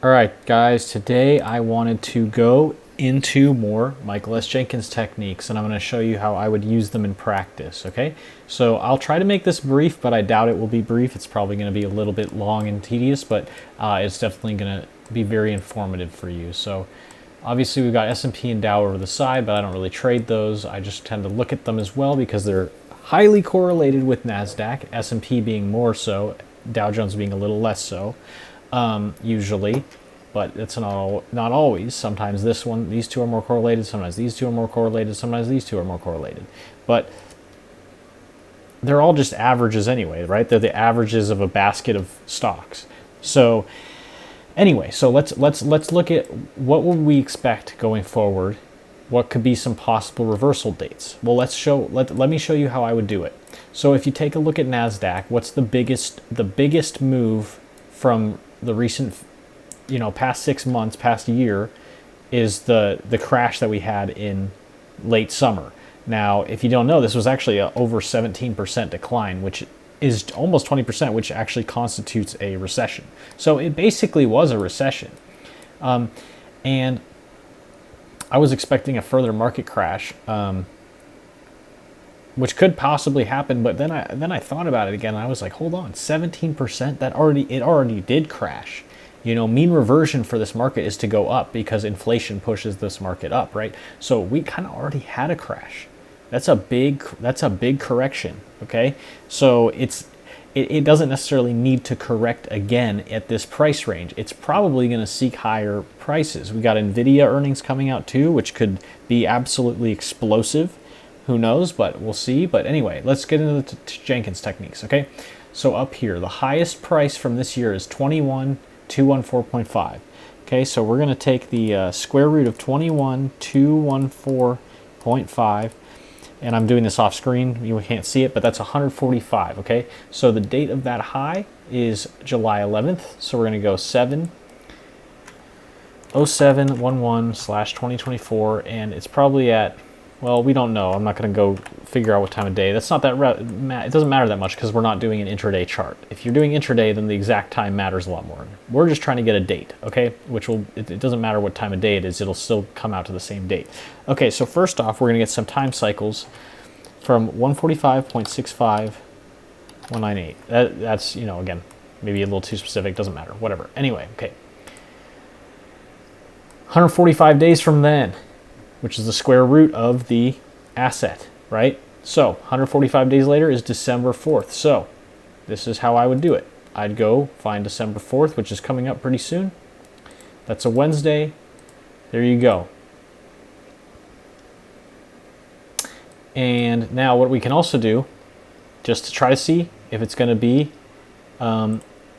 All right, guys, today I wanted to go into more Michael S. Jenkins techniques, and I'm going to show you how I would use them in practice, okay? So I'll try to make this brief, but I doubt it will be brief. It's probably going to be a little bit long and tedious, but it's definitely going to be very informative for you. So obviously we've got S&P and Dow over the side, but I don't really trade those. I just tend to look at them as well because they're highly correlated with NASDAQ, S&P being more so, Dow Jones being a little less so. Usually, but it's not always. Sometimes these two are more correlated, sometimes these two are more correlated, sometimes these two are more correlated. But they're all just averages anyway, right? They're the averages of a basket of stocks. So anyway, so let's look at what would we expect going forward. What could be some possible reversal dates? Well, let me show you how I would do it. So if you take a look at NASDAQ, what's the biggest move from the recent, past 6 months, past year, is the crash that we had in late summer. Now, if you don't know, this was actually a over 17% decline, which is almost 20%, which actually constitutes a recession. So it basically was a recession. And I was expecting a further market crash, which could possibly happen, but then I thought about it again, and I was like, hold on, 17%? It already did crash. Mean reversion for this market is to go up because inflation pushes this market up, right? So we kind of already had a crash. That's a big correction, okay? So it doesn't necessarily need to correct again at this price range. It's probably going to seek higher prices. We got Nvidia earnings coming out too, which could be absolutely explosive. Who knows, but we'll see. But anyway, let's get into the Jenkins techniques, okay? So up here, the highest price from this year is 21,214.5. Okay, so we're going to take the square root of 21,214.5, and I'm doing this off screen. You can't see it, but that's 145, okay? So the date of that high is July 11th, so we're going to go 07/2024, and it's probably at, well, we don't know. I'm not going to go figure out what time of day. That's not that it doesn't matter that much because we're not doing an intraday chart. If you're doing intraday, then the exact time matters a lot more. We're just trying to get a date, okay? It doesn't matter what time of day it is. It'll still come out to the same date. Okay, so first off, we're going to get some time cycles from 145.65198. That's, again, maybe a little too specific. Doesn't matter. Whatever. Anyway, okay. 145 days from then, which is the square root of the asset, right? So 145 days later is December 4th. So this is how I would do it. I'd go find December 4th, which is coming up pretty soon. That's a Wednesday. There you go. And now what we can also do, just to try to see if it's going to be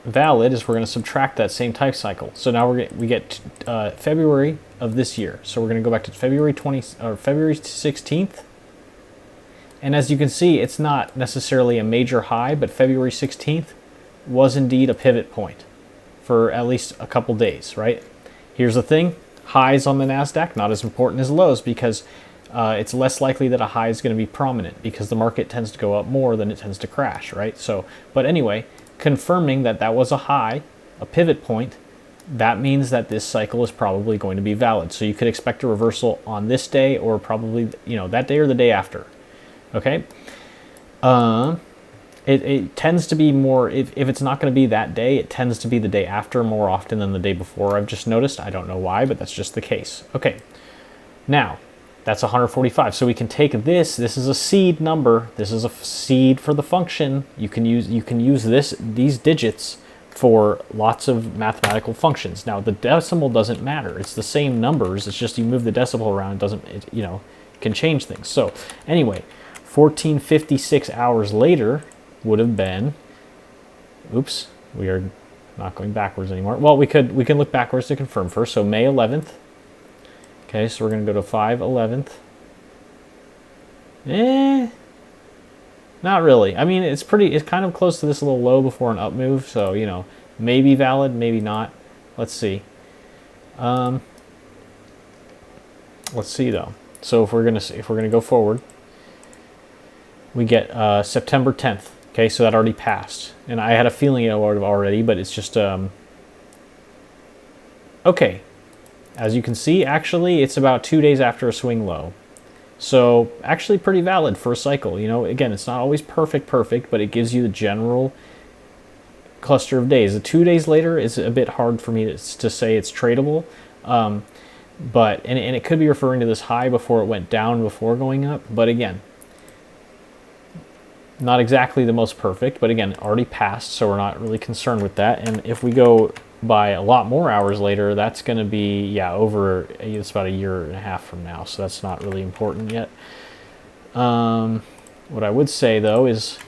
valid, is we're going to subtract that same type cycle. So now we get February of this year. So we're going to go back to February 16th. And as you can see, it's not necessarily a major high, but February 16th was indeed a pivot point for at least a couple days, right? Here's the thing. Highs on the NASDAQ, not as important as lows because it's less likely that a high is going to be prominent because the market tends to go up more than it tends to crash, right? So, but anyway, confirming that that was a high, a pivot point, that means that this cycle is probably going to be valid. So you could expect a reversal on this day or probably, that day or the day after. Okay? It tends to be more, if it's not going to be that day, it tends to be the day after more often than the day before. I've just noticed. I don't know why, but that's just the case. Okay. Now, that's 145. So we can take this is a seed number. This is a seed for the function. You can use these digits for lots of mathematical functions. Now the decimal doesn't matter. It's the same numbers. It's just you move the decimal around. It can change things. So anyway, 1456 hours later would have been, oops, we are not going backwards anymore. Well, we can look backwards to confirm first. So May 11th. Okay, so we're going to go to 5/11th. Not really. I mean, it's kind of close to this little low before an up move, so, maybe valid, maybe not. Let's see. Let's see though. So if we're going to go forward, we get September 10th. Okay, so that already passed. And I had a feeling it would have already, but it's just Okay, as you can see, actually, it's about 2 days after a swing low. So actually pretty valid for a cycle. You know, again, it's not always perfect, but it gives you the general cluster of days. The 2 days later is a bit hard for me to say it's tradable. But it could be referring to this high before it went down before going up. But again, not exactly the most perfect, but again, already passed, so we're not really concerned with that. And if we go by a lot more hours later, that's going to be, yeah, it's about a year and a half from now, so that's not really important yet. What I would say, though, is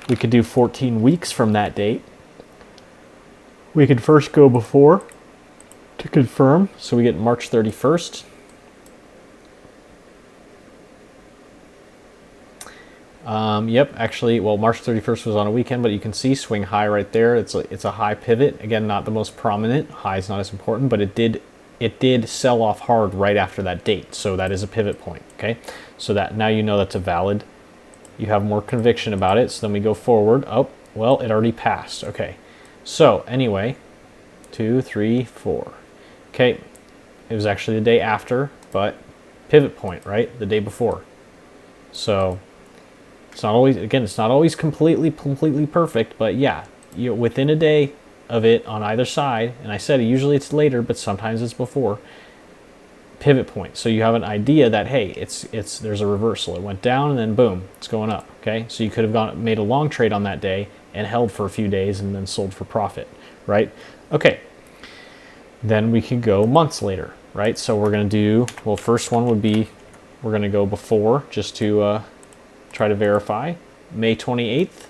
we could do 14 weeks from that date. We could first go before to confirm, so we get March 31st. Yep, actually, well, March 31st was on a weekend, but you can see swing high right there. It's a high pivot. Again, not the most prominent. High is not as important, but it did sell off hard right after that date. So that is a pivot point, okay? So that now you know that's a valid. You have more conviction about it. So then we go forward. Oh, well, it already passed. Okay. So anyway, 2, 3, 4. Okay. It was actually the day after, but pivot point, right? The day before. So it's not always, again, it's not always completely perfect, but yeah, within a day of it on either side, and I said usually it's later, but sometimes it's before, pivot point. So you have an idea that, hey, there's a reversal. It went down and then boom, it's going up, okay? So you could have made a long trade on that day and held for a few days and then sold for profit, right? Okay, then we can go months later, right? So we're gonna do, well, first one would be, we're gonna go before just to, try to verify. May 28th.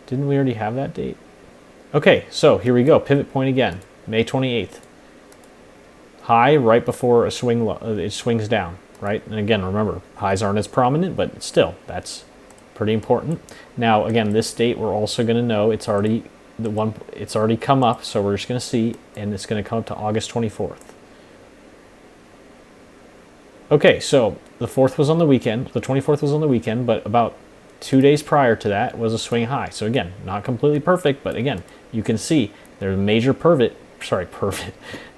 Didn't we already have that date? Okay, so here we go. Pivot point again. May 28th. High right before a swing low. It swings down, right? And again, remember, highs aren't as prominent, but still, that's pretty important. Now, again, this date we're also going to know it's already come up, so we're just going to see, and it's going to come up to August 24th. Okay, so the 4th was on the weekend, the 24th was on the weekend, but about 2 days prior to that was a swing high. So again, not completely perfect, but again, you can see there's a major pivot,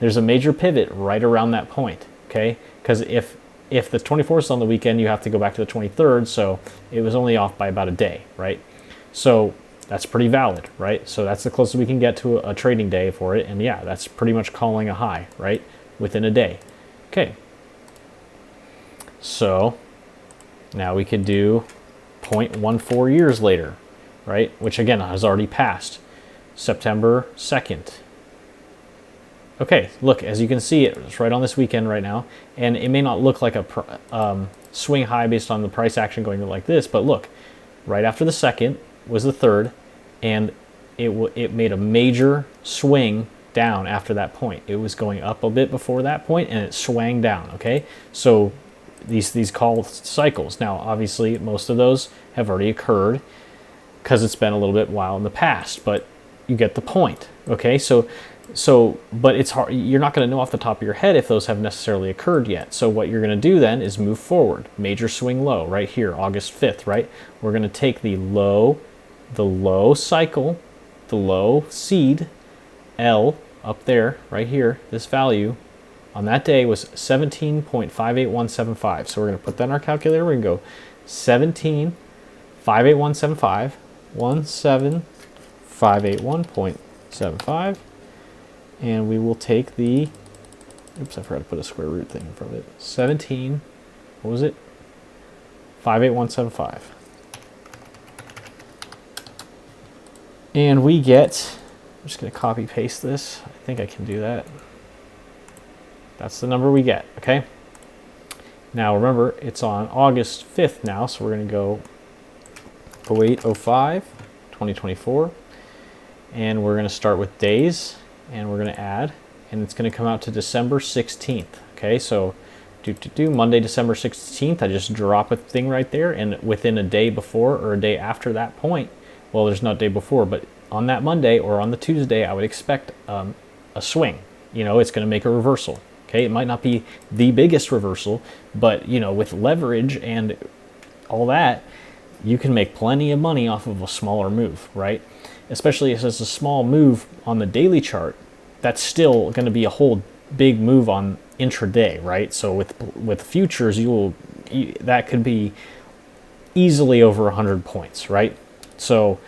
there's a major pivot right around that point, okay? Because if the 24th is on the weekend, you have to go back to the 23rd, so it was only off by about a day, right? So that's pretty valid, right? So that's the closest we can get to a trading day for it, and yeah, that's pretty much calling a high, right? Within a day. Okay. So now we could do 0.14 years later, right? Which again has already passed. September 2nd. Okay, look, as you can see, it's right on this weekend right now. And it may not look like a swing high based on the price action going like this, but look, right after the 2nd was the 3rd, and it made a major swing down after that point. It was going up a bit before that point, and it swang down, okay? So these call cycles. Now, obviously, most of those have already occurred because it's been a little bit while in the past, but you get the point, okay? So, but it's hard. You're not going to know off the top of your head if those have necessarily occurred yet. So what you're going to do then is move forward. Major swing low right here, August 5th, right? We're going to take the low cycle, the low seed, L, up there, right here, this value, on that day was 17.58175. So we're going to put that in our calculator. We're going to go 17.58175, 17581.75, and we will take the, oops, I forgot to put a square root thing in front of it. 17, what was it? 58175. And we get, I'm just going to copy paste this. I think I can do that. That's the number we get, okay? Now remember, it's on August 5th now, so we're going to go 0805 2024, and we're going to start with days, and we're going to add, and it's going to come out to December 16th, okay? So Monday, December 16th, I just drop a thing right there, and within a day before or a day after that point, well, there's not a day before, but on that Monday or on the Tuesday, I would expect a swing. You know, it's going to make a reversal. Okay, it might not be the biggest reversal, but you know, with leverage and all that, you can make plenty of money off of a smaller move, right? Especially if it's a small move on the daily chart. that's still going to be a whole big move on intraday, right? So with futures, that could be easily over 100 points, right? So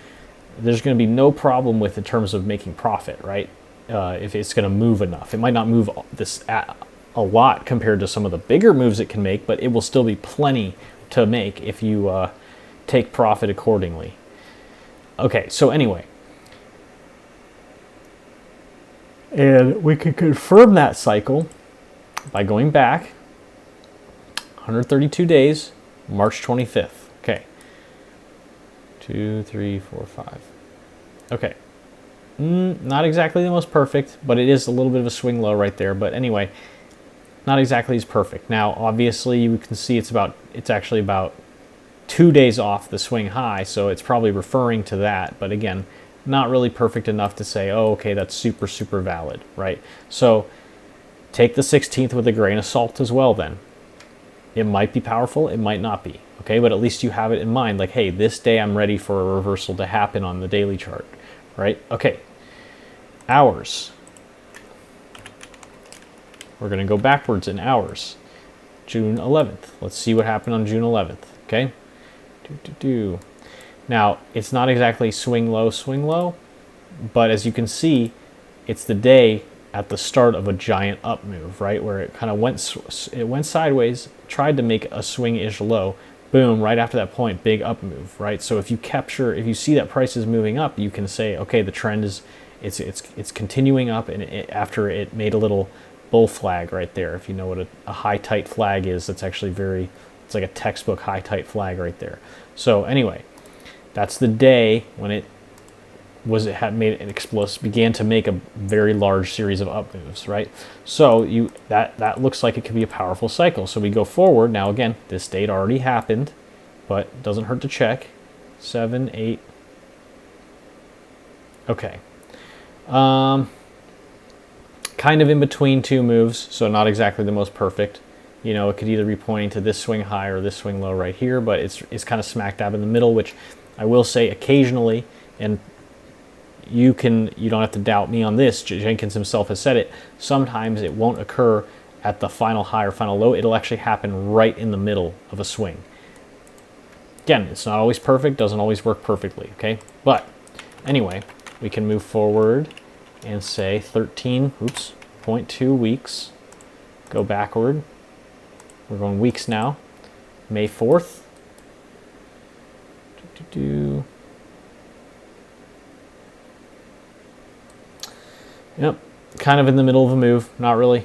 there's going to be no problem with in terms of making profit, right? If it's going to move enough. It might not move this a lot compared to some of the bigger moves it can make, but it will still be plenty to make if you take profit accordingly. Okay, so anyway, and we can confirm that cycle by going back 132 days, March 25th. Okay. 2, 3, 4, 5. Okay. Not exactly the most perfect, but it is a little bit of a swing low right there. But anyway, not exactly as perfect. Now, obviously, you can see it's actually about 2 days off the swing high, so it's probably referring to that. But again, not really perfect enough to say, oh, okay, that's super, super valid, right? So take the 16th with a grain of salt as well then. It might be powerful, it might not be, okay? But at least you have it in mind, like, hey, this day I'm ready for a reversal to happen on the daily chart, right? Okay, hours. We're going to go backwards in hours. June 11th. Let's see what happened on June 11th, okay? Now, it's not exactly swing low, but as you can see, it's the day at the start of a giant up move, right? Where it kind of went sideways, tried to make a swing-ish low, boom, right after that point, big up move, right? So if you see that price is moving up, you can say, okay, the trend is, it's continuing up, and after it made a little bull flag right there. If you know what a high tight flag is, that's actually it's like a textbook high tight flag right there. So anyway, that's the day when it had made an explosive, began to make a very large series of up moves, right? So that looks like it could be a powerful cycle. So we go forward. Now again, this date already happened, but it doesn't hurt to check. 7, 8. Okay. Kind of in between two moves, so not exactly the most perfect. You know, it could either be pointing to this swing high or this swing low right here, but it's kind of smack dab in the middle, which I will say occasionally, and you don't have to doubt me on this, Jenkins himself has said it, sometimes it won't occur at the final high or final low, it'll actually happen right in the middle of a swing. Again, it's not always perfect, doesn't always work perfectly, okay? But anyway, we can move forward and say 13.2 weeks, go backward. We're going weeks now, May 4th. Yep, kind of in the middle of a move, not really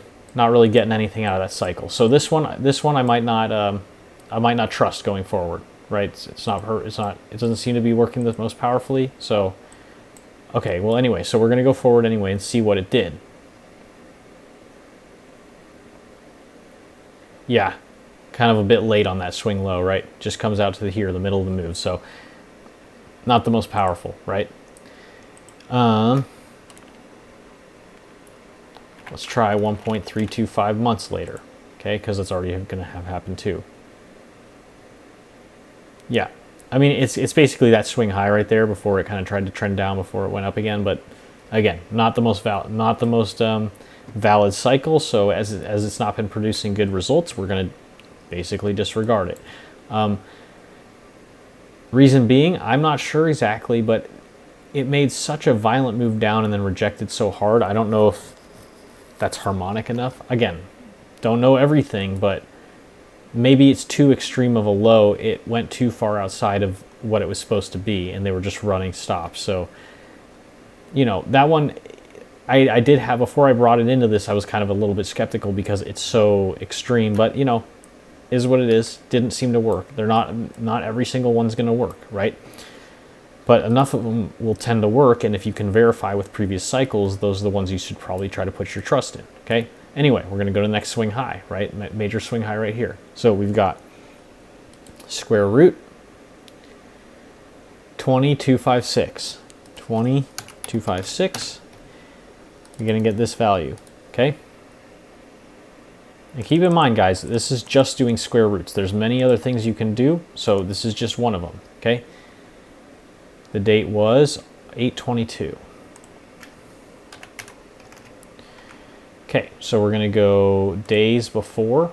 getting anything out of that cycle. So this one I might not trust going forward, right? It doesn't seem to be working the most powerfully. So okay, well anyway, so we're going to go forward anyway and see what it did. Yeah, kind of a bit late on that swing low, right? Just comes out to the middle of the move. So not the most powerful, right? Let's try 1.325 months later, okay? Because it's already going to have happened too. Yeah, I mean it's basically that swing high right there before it kind of tried to trend down before it went up again. But again, not the most valid cycle. So as it's not been producing good results, we're going to basically disregard it. Reason being, I'm not sure exactly, but it made such a violent move down and then rejected so hard. I don't know if that's harmonic enough. Again, don't know everything, but maybe it's too extreme of a low. It went too far outside of what it was supposed to be, and they were just running stops. So, you know, that one, I did have, before I brought it into this, I was kind of a little bit skeptical because it's so extreme, but, you know, is what it is. Didn't seem to work. Not every single one's going to work, right? But enough of them will tend to work, and if you can verify with previous cycles, those are the ones you should probably try to put your trust in, okay? Anyway, we're going to go to the next swing high, right? Major swing high right here. So we've got square root 20,256. 20,256. You're going to get this value, okay? And keep in mind, guys, this is just doing square roots. There's many other things you can do, so this is just one of them, okay? The date was 8/22. Okay, so we're going to go days before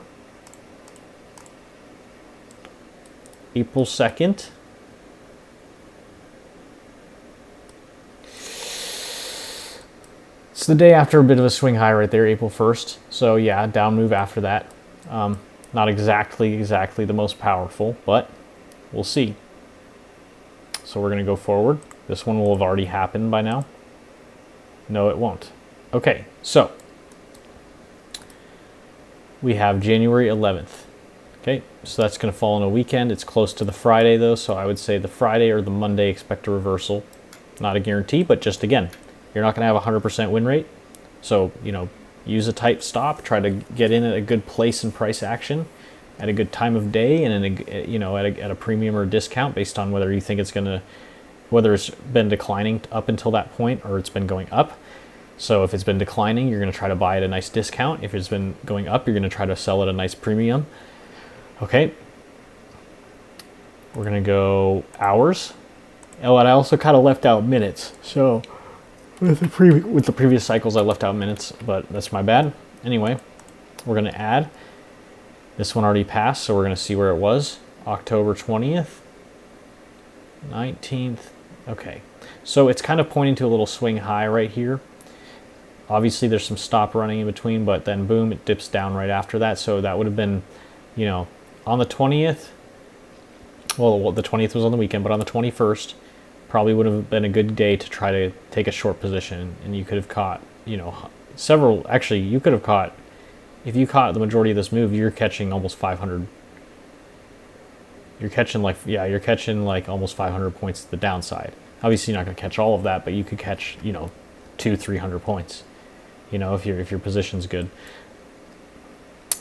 April 2nd. It's the day after a bit of a swing high right there, April 1st. So yeah, down move after that. Not exactly the most powerful, but we'll see. So we're going to go forward. This one will have already happened by now. No, it won't. Okay, so we have January 11th. Okay, so that's going to fall on a weekend. It's close to the Friday though, so I would say the Friday or the Monday expect a reversal. Not a guarantee, but just again, you're not going to have a 100% win rate. So, you know, use a tight stop, try to get in at a good place in price action at a good time of day and in a, you know, at a premium or discount based on whether you think it's going to, whether it's been declining up until that point or it's been going up. So if it's been declining, you're going to try to buy at a nice discount. If it's been going up, you're going to try to sell at a nice premium. Okay. We're going to go hours. Oh, and I also kind of left out minutes. So with the previous cycles, I left out minutes, but that's my bad. Anyway, we're going to add. This one already passed, so we're going to see where it was. October 20th, 19th. Okay, so it's kind of pointing to a little swing high right here. Obviously, there's some stop running in between, but then boom, it dips down right after that. So that would have been, you know, on the 20th. Well, the 20th was on the weekend, but on the 21st, probably would have been a good day to try to take a short position, and you could have caught, you know, several. Actually, you could have caught. If you caught the majority of this move, you're catching almost 500. You're catching like almost 500 points to the downside. Obviously, you're not going to catch all of that, but you could catch, you know, 200-300 points. You know, if your position's good.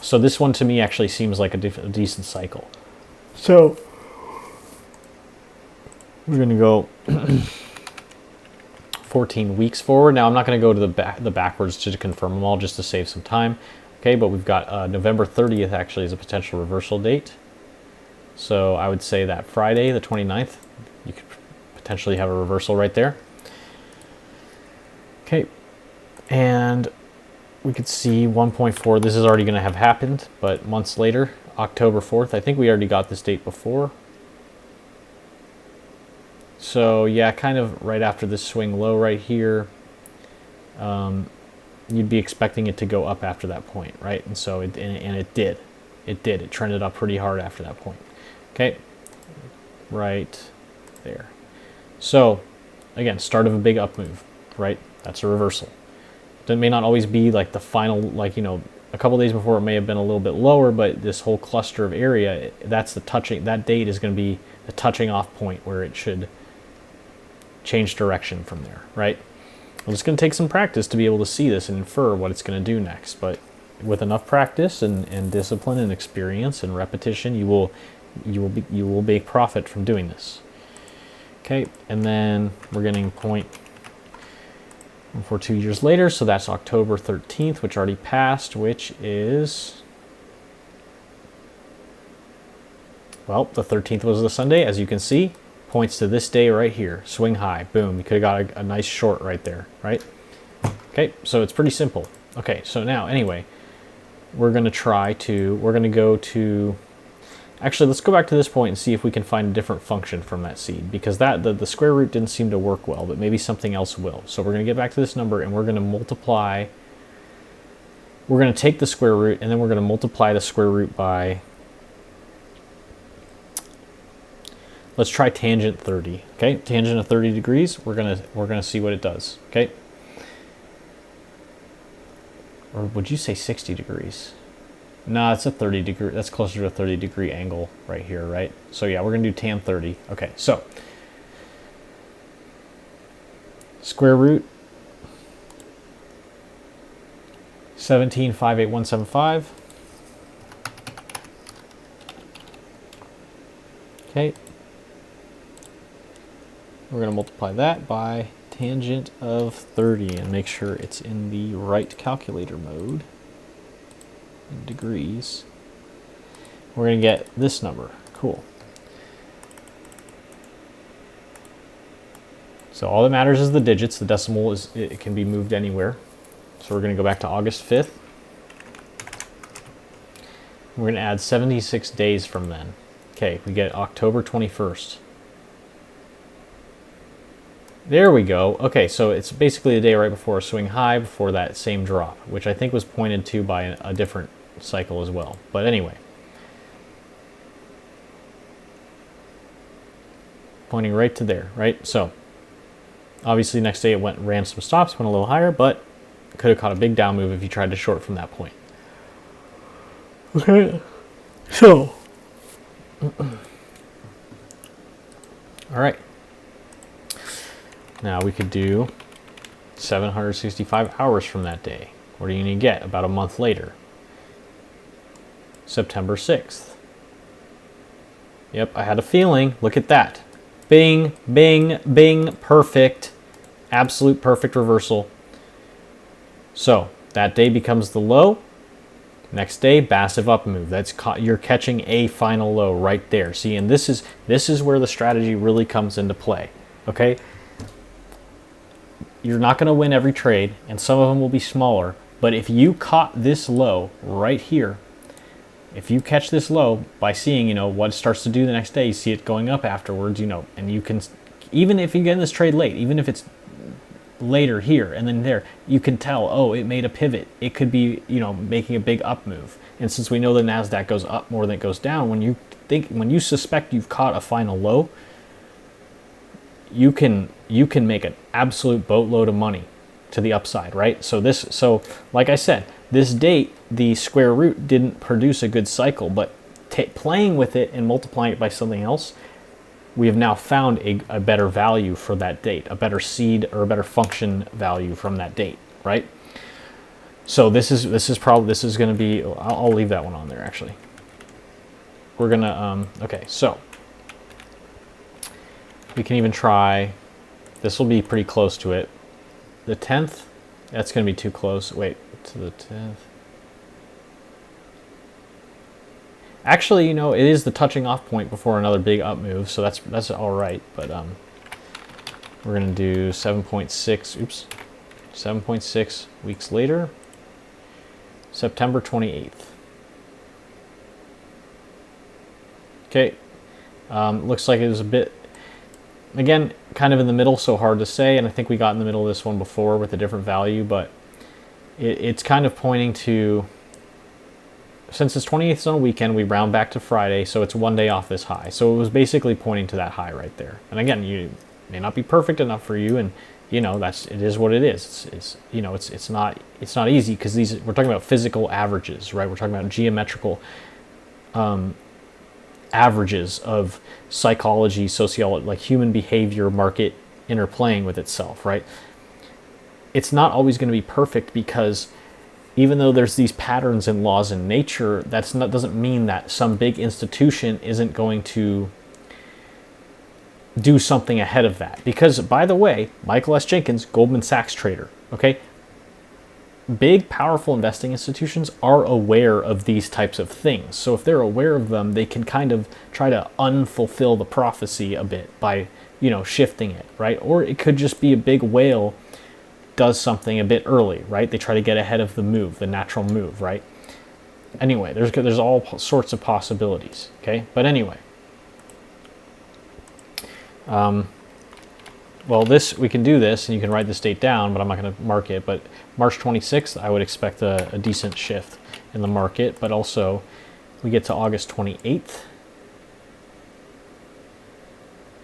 So this one to me actually seems like a decent cycle. So we're going to go 14 weeks forward. Now I'm not going to go to the backwards to confirm them all, just to save some time. Okay, but we've got November 30th actually as a potential reversal date. So I would say that Friday, the 29th, you could potentially have a reversal right there. Okay, and we could see 1.4. This is already going to have happened, but months later, October 4th. I think we already got this date before. So yeah, kind of right after this swing low right here. You'd be expecting it to go up after that point, right? And so it did. It trended up pretty hard after that point. Okay, right there. So again, start of a big up move, right? That's a reversal. That may not always be like the final, like, you know, a couple days before it may have been a little bit lower, but this whole cluster of area, that's the touching. That date is going to be the touching off point where it should change direction from there, right? Well, it's going to take some practice to be able to see this and infer what it's going to do next. But with enough practice and discipline and experience and repetition, you will make profit from doing this. Okay, and then we're getting 0.142 years later, so that's October 13th, which already passed, which is, well, the 13th was the Sunday, as you can see. Points to this day right here, swing high, boom. You could have got a nice short right there, right? Okay, so it's pretty simple. Okay, so now anyway, we're going to go to, actually let's go back to this point and see if we can find a different function from that seed, because the square root didn't seem to work well, but maybe something else will. So we're going to get back to this number and we're going to multiply, we're going to take the square root and then we're going to multiply the square root by, let's try tangent 30. Okay, tangent of 30 degrees. We're gonna see what it does. Okay, or would you say 60 degrees? No, it's a 30 degree. That's closer to a 30 degree angle right here, right? So yeah, we're gonna do tan 30. Okay, so square root 17,58175. Okay. We're going to multiply that by tangent of 30 and make sure it's in the right calculator mode in degrees. We're going to get this number. Cool. So all that matters is the digits. The decimal it can be moved anywhere. So we're going to go back to August 5th. We're going to add 76 days from then. Okay, we get October 21st. There we go. Okay, so it's basically the day right before a swing high, before that same drop, which I think was pointed to by a different cycle as well. But anyway, pointing right to there, right? So obviously next day it ran some stops, went a little higher, but could have caught a big down move if you tried to short from that point. Okay, so all right. Now we could do 765 hours from that day. What are you going to get about a month later? September 6th. Yep, I had a feeling. Look at that. Bing, bing, bing, perfect. Absolute perfect reversal. So that day becomes the low. Next day, massive up move. You're catching a final low right there. See, and this is where the strategy really comes into play. Okay? You're not going to win every trade, and some of them will be smaller. But if you caught this low right here, if you catch this low by seeing, what it starts to do the next day, you see it going up afterwards, and you can, even if you get in this trade late, even if it's later here and then there, you can tell, oh, it made a pivot. It could be, making a big up move. And since we know the NASDAQ goes up more than it goes down, when you suspect you've caught a final low, you can make an absolute boatload of money to the upside, right? So like I said, this date, the square root didn't produce a good cycle, but playing with it and multiplying it by something else, we have now found a better value for that date, a better seed or a better function value from that date, right? So this is going to be, I'll leave that one on there actually. We're going to, okay, so we can even try, this will be pretty close to it. The 10th, that's going to be too close. Wait, to the 10th. Actually, it is the touching off point before another big up move, so that's all right. But we're going to do 7.6 weeks later, September 28th. Okay, looks like it was a bit, again, kind of in the middle, so hard to say, and I think we got in the middle of this one before with a different value, but it's kind of pointing to, since it's 28th on a weekend, we round back to Friday, so it's one day off this high. So it was basically pointing to that high right there. And again, you may not be perfect enough for you, and it is what it is. It's not easy because we're talking about physical averages, right? We're talking about geometrical averages of psychology, sociology, like human behavior, market interplaying with itself, right? It's not always going to be perfect because even though there's these patterns and laws in nature, doesn't mean that some big institution isn't going to do something ahead of that. Because, by the way, Michael S. Jenkins, Goldman Sachs trader, okay? Big, powerful investing institutions are aware of these types of things. So if they're aware of them, they can kind of try to unfulfill the prophecy a bit by, shifting it, right? Or it could just be a big whale does something a bit early, right? They try to get ahead of the move, the natural move, right? Anyway, there's all sorts of possibilities, okay? But anyway, well, we can do this, and you can write this date down, but I'm not going to mark it. But March 26th, I would expect a decent shift in the market, but also we get to August 28th,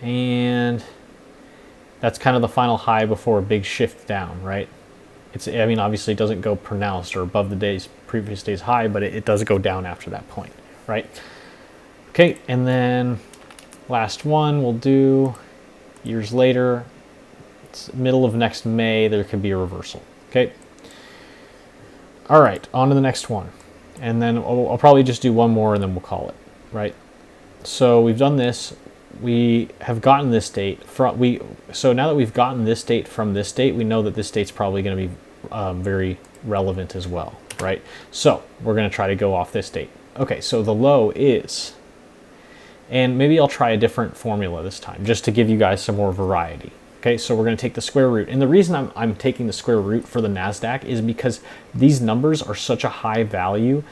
and that's kind of the final high before a big shift down, right? Obviously it doesn't go pronounced or above the previous day's high, but it does go down after that point, right? Okay, and then last one we'll do years later. It's middle of next May, there could be a reversal, okay? All right, on to the next one. And then I'll probably just do one more and then we'll call it, right? So we've done this. We have gotten this date so now that we've gotten this date from this date, we know that this date's probably going to be very relevant as well, right? So we're going to try to go off this date. Okay, so the low is, and maybe I'll try a different formula this time just to give you guys some more variety. Okay, so we're going to take the square root. And the reason I'm taking the square root for the NASDAQ is because these numbers are such a high value.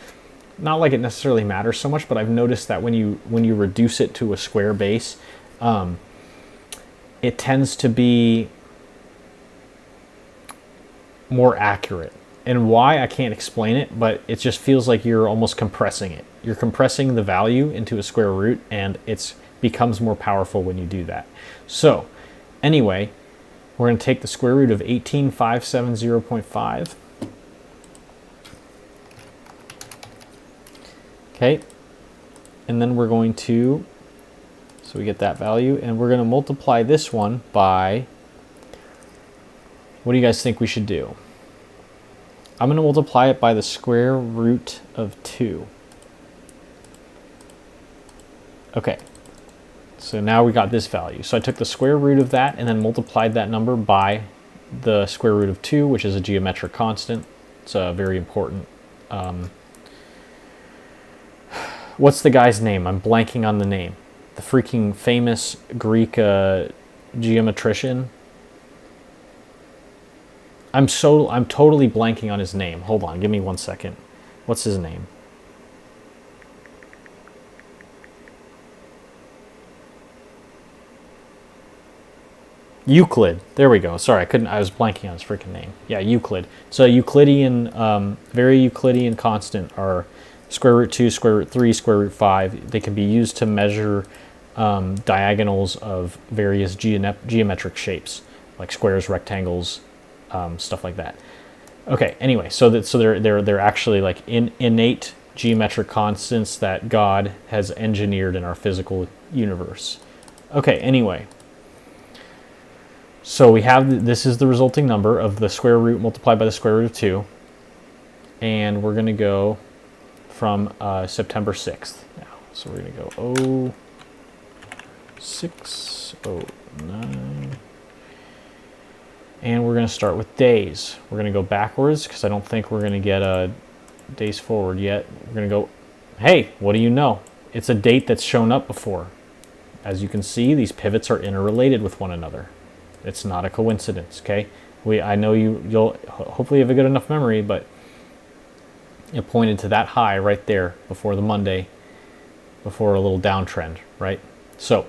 Not like it necessarily matters so much, but I've noticed that when you reduce it to a square base, it tends to be more accurate. And why, I can't explain it, but it just feels like you're almost compressing it. You're compressing the value into a square root, and it becomes more powerful when you do that. So anyway, we're going to take the square root of 18,570.5. Okay, and then we're going to, so we get that value, and we're going to multiply this one by, what do you guys think we should do? I'm going to multiply it by the square root of 2. Okay, so now we got this value. So I took the square root of that and then multiplied that number by the square root of 2, which is a geometric constant. It's very important. What's the guy's name? I'm blanking on the name. The freaking famous Greek geometrician. I'm totally blanking on his name. Hold on, give me 1 second. What's his name? Euclid. There we go. Sorry, I was blanking on his freaking name. Yeah, Euclid. So Euclidean, very Euclidean constant are square root 2, square root 3, square root 5. They can be used to measure diagonals of various geometric shapes, like squares, rectangles, stuff like that. Okay. Anyway, so they're actually like innate geometric constants that God has engineered in our physical universe. Okay. Anyway, so we have this is the resulting number of the square root multiplied by the square root of 2, and we're going to go from September 6th now. So we're going to go 0609. And we're going to start with days. We're going to go backwards because I don't think we're going to get days forward yet. We're going to go, hey, what do you know? It's a date that's shown up before. As you can see, these pivots are interrelated with one another. It's not a coincidence, okay? I know you'll hopefully have a good enough memory, but it pointed to that high right there before the Monday, before a little downtrend, right? So,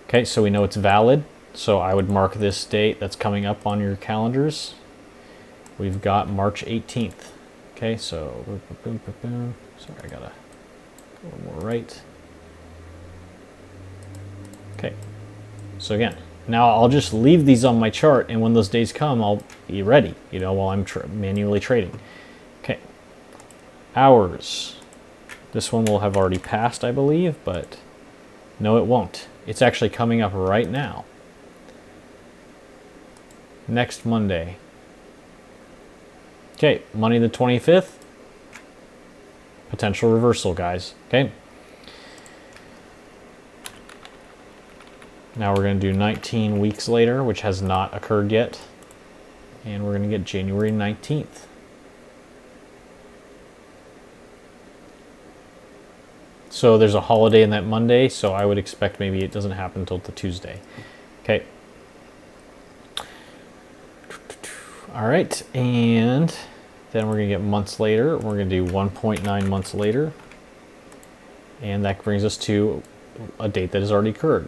okay, so we know it's valid. So I would mark this date that's coming up on your calendars. We've got March 18th. Okay, so boom, boom, boom. Sorry, I gotta go a little more right. Okay, so again, now I'll just leave these on my chart, and when those days come, I'll be ready, while I'm manually trading. Okay, hours. This one will have already passed, I believe, but no, it won't. It's actually coming up right now. Next Monday. Okay, Monday the 25th. Potential reversal, guys. Okay. Now we're going to do 19 weeks later, which has not occurred yet. And we're going to get January 19th. So there's a holiday in that Monday, so I would expect maybe it doesn't happen until the Tuesday. Okay. All right, and then we're going to get months later. We're going to do 1.9 months later. And that brings us to a date that has already occurred.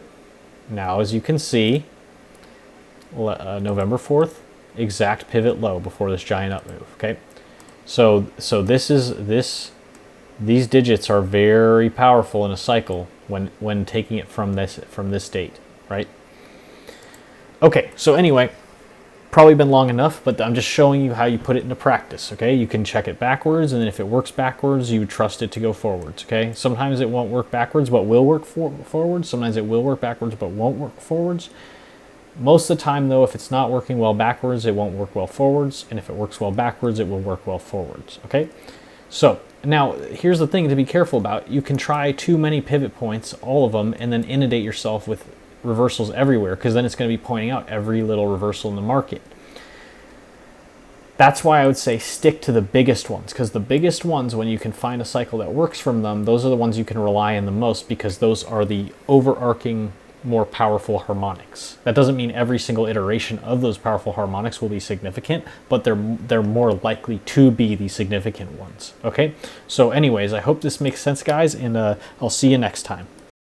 Now, as you can see, November 4th, exact pivot low before this giant up move, okay? So these digits are very powerful in a cycle when taking it from this date, right? Okay, so anyway, probably been long enough, but I'm just showing you how you put it into practice, okay? You can check it backwards, and then if it works backwards, you trust it to go forwards, okay? Sometimes it won't work backwards, but will work forwards. Sometimes it will work backwards, but won't work forwards. Most of the time, though, if it's not working well backwards, it won't work well forwards, and if it works well backwards, it will work well forwards, okay? So, now, here's the thing to be careful about. You can try too many pivot points, all of them, and then inundate yourself with reversals everywhere, because then it's going to be pointing out every little reversal in the market. That's why I would say stick to the biggest ones, because the biggest ones, when you can find a cycle that works from them, those are the ones you can rely on the most, because those are the overarching more powerful harmonics. That doesn't mean every single iteration of those powerful harmonics will be significant, but they're more likely to be the significant ones. Okay, so anyways, I hope this makes sense, guys, and I'll see you next time.